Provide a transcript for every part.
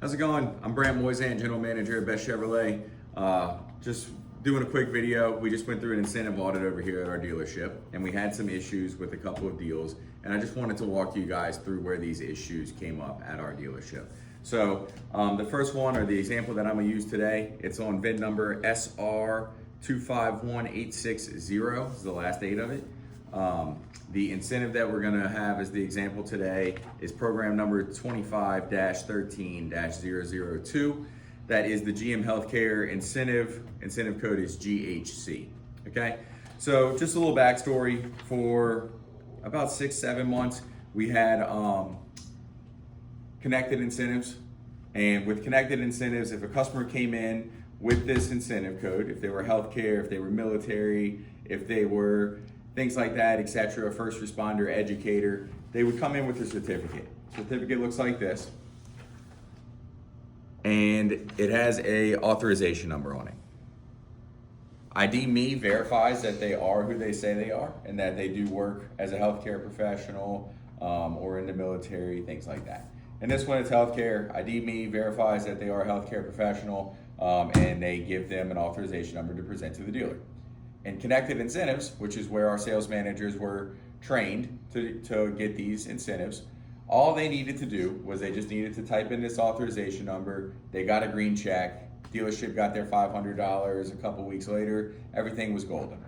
How's it going? I'm Brant Moysan, General Manager at Best Chevrolet. Just doing a quick video. We just went through an incentive audit over here at our dealership, and we had some issues with a couple of deals, and I just wanted to walk you guys through where these issues came up at our dealership. So the first one, or the example that I'm gonna use today, it's on VIN number SR251860, this is the last 8 of it. The incentive that we're gonna have as the example today is program number 25-13-002. That is the GM Healthcare incentive. Incentive code is GHC, okay? So just a little backstory. For about 6-7 months, we had connected incentives. And with connected incentives, if a customer came in with this incentive code, if they were healthcare, if they were military, if they were things like that, etc., first responder, educator, they would come in with a certificate. Certificate looks like this, and it has a authorization number on it. ID Me verifies that they are who they say they are and that they do work as a healthcare professional or in the military, things like that. And this one, it's healthcare. ID Me verifies that they are a healthcare professional and they give them an authorization number to present to the dealer. And connected incentives, which is where our sales managers were trained to get these incentives, all they needed to do was they just needed to type in this authorization number. They got a green check. Dealership got their $500 a couple weeks later. Everything was golden.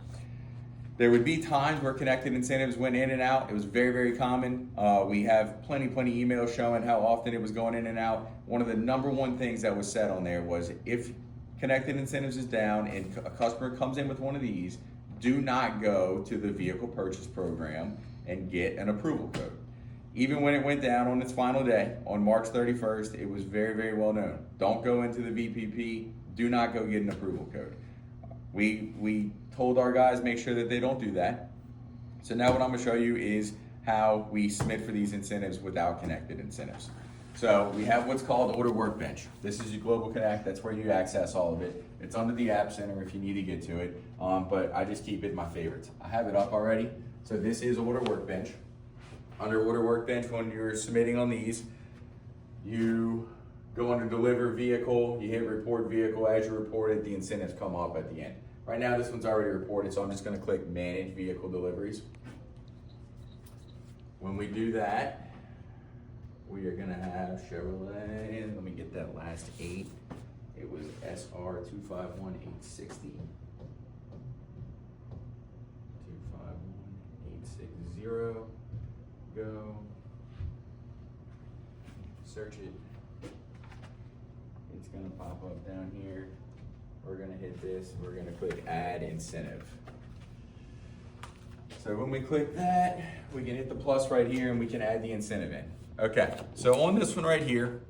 There would be times where connected incentives went in and out. It was very, very common. We have plenty emails showing how often it was going in and out. One of the number one things that was said on there was, if connected incentives is down and a customer comes in with one of these, do not go to the vehicle purchase program and get an approval code. Even when it went down on its final day, on March 31st, it was very, very well known. Don't go into the VPP, do not go get an approval code. We told our guys, make sure that they don't do that. So now what I'm gonna show you is how we submit for these incentives without connected incentives. So we have what's called Order Workbench. This is your Global Connect. That's where you access all of it. It's under the App Center if you need to get to it, but I just keep it in my favorites. I have it up already. So this is Order Workbench. Under Order Workbench, when you're submitting on these, you go under Deliver Vehicle, you hit Report Vehicle. As you report it, the incentives come up at the end. Right now, this one's already reported, so I'm just gonna click Manage Vehicle Deliveries. When we do that, we are gonna have Chevrolet, let me get that last 8. It was SR251860. 251860. Go. Search it. It's gonna pop up down here. We're gonna hit this, we're gonna click Add Incentive. So when we click that, we can hit the plus right here and we can add the incentive in. Okay, so on this one right here,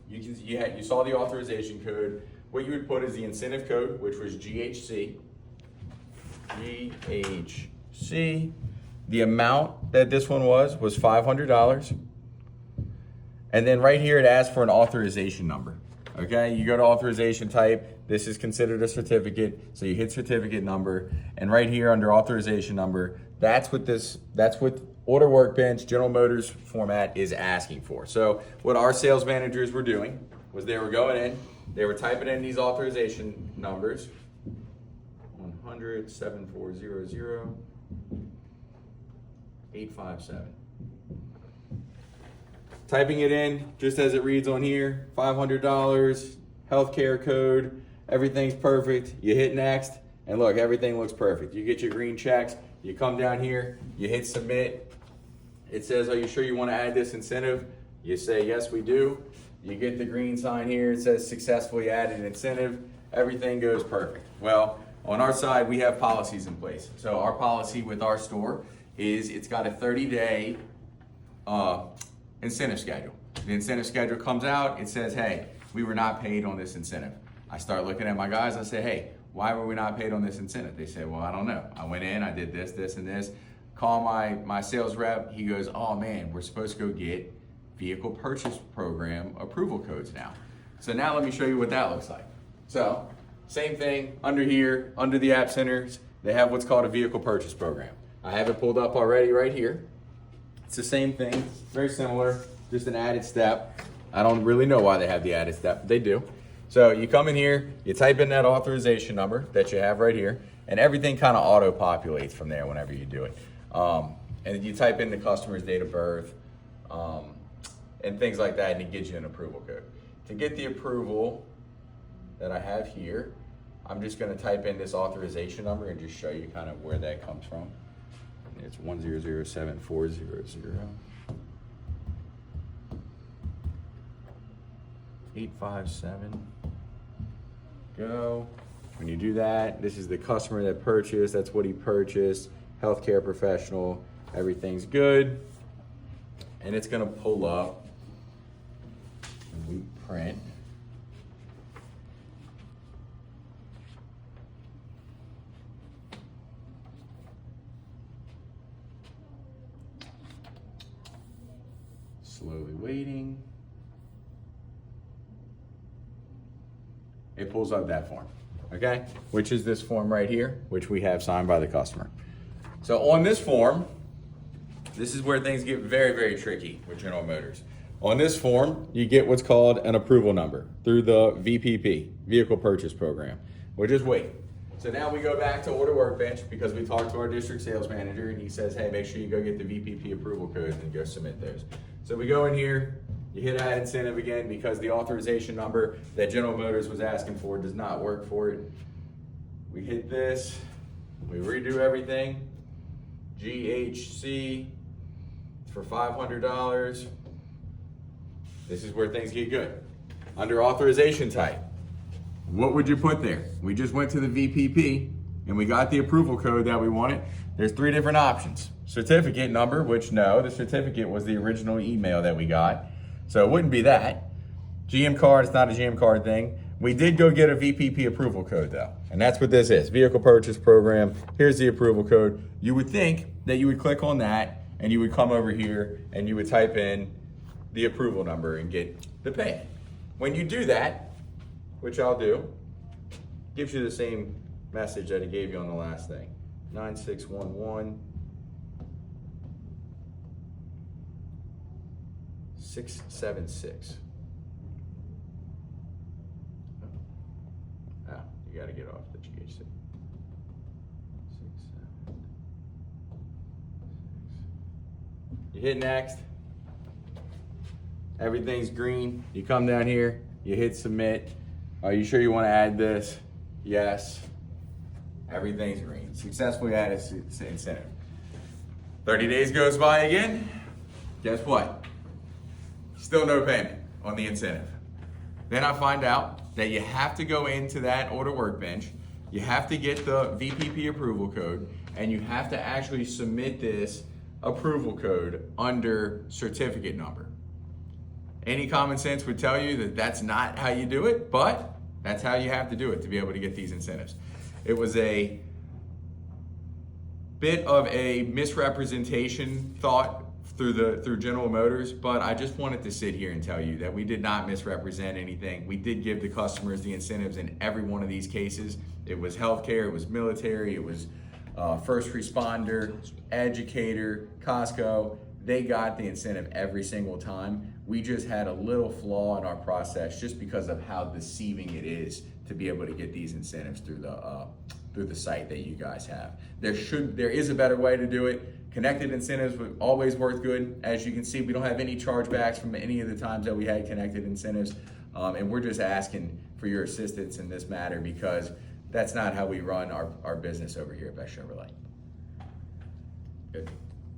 you saw the authorization code. What you would put is the incentive code, which was GHC. GHC. The amount that this one was $500. And then right here it asks for an authorization number. Okay, you go to authorization type. This is considered a certificate, so you hit certificate number, and right here under authorization number, that's what Order Workbench General Motors format is asking for. So what our sales managers were doing was they were going in, they were typing in these authorization numbers, 100 7400 857. Typing it in just as it reads on here, $500, healthcare code, everything's perfect. You hit next, and look, everything looks perfect. You get your green checks, you come down here, you hit submit. It says, are you sure you want to add this incentive? You say, yes, we do. You get the green sign here, it says successfully added incentive. Everything goes perfect. Well, on our side, we have policies in place. So our policy with our store is it's got a 30-day incentive schedule. The incentive schedule comes out, it says, hey, we were not paid on this incentive. I start looking at my guys, I say, hey, why were we not paid on this incentive? They say, well, I don't know. I went in, I did this, this, and this. Call my sales rep, he goes, oh man, we're supposed to go get vehicle purchase program approval codes now. So now let me show you what that looks like. So, same thing, under here, under the App Centers, they have what's called a vehicle purchase program. I have it pulled up already right here. It's the same thing, very similar, just an added step. I don't really know why they have the added step, but they do. So you come in here, you type in that authorization number that you have right here, and everything kind of auto-populates from there whenever you do it. And you type in the customer's date of birth, and things like that, and it gives you an approval code. To get the approval that I have here, I'm just gonna type in this authorization number and just show you kind of where that comes from. It's 1007400. 857, go. When you do that, this is the customer that purchased, that's what he purchased, healthcare professional, everything's good. And it's gonna pull up, and we print. Slowly waiting. It pulls up that form, okay? Which is this form right here, which we have signed by the customer. So on this form, this is where things get very, very tricky with General Motors. On this form, you get what's called an approval number through the VPP, Vehicle Purchase Program. We'll just wait. So now we go back to Order Workbench because we talked to our district sales manager and he says, hey, make sure you go get the VPP approval codes and go submit those. So we go in here, you hit add incentive again because the authorization number that General Motors was asking for does not work for it. We hit this, we redo everything. GHC for $500. This is where things get good. Under authorization type, what would you put there? We just went to the VPP and we got the approval code that we wanted. There's 3 different options. Certificate number, which no, the certificate was the original email that we got. So it wouldn't be that. GM card, it's not a GM card thing. We did go get a VPP approval code though. And that's what this is, Vehicle Purchase Program. Here's the approval code. You would think that you would click on that and you would come over here and you would type in the approval number and get the payment. When you do that, which I'll do, gives you the same message that it gave you on the last thing. 9611 676. Ah, you gotta get off the GHC. 6, 7, 6. You hit next. Everything's green. You come down here, you hit submit. Are you sure you want to add this? Yes. Everything's green. Successfully added incentive. 30 days goes by again. Guess what? Still no payment on the incentive. Then I find out that you have to go into that Order Workbench, you have to get the VPP approval code, and you have to actually submit this approval code under certificate number. Any common sense would tell you that that's not how you do it, but that's how you have to do it to be able to get these incentives. It was a bit of a misrepresentation thought through General Motors, but I just wanted to sit here and tell you that we did not misrepresent anything. We did give the customers the incentives in every one of these cases. It was healthcare, it was military, it was first responder, educator, Costco. They got the incentive every single time. We just had a little flaw in our process just because of how deceiving it is to be able to get these incentives through the site that you guys have. There is a better way to do it. Connected incentives would always work good. As you can see, we don't have any chargebacks from any of the times that we had connected incentives. And we're just asking for your assistance in this matter because that's not how we run our business over here at Best Chevrolet. Good.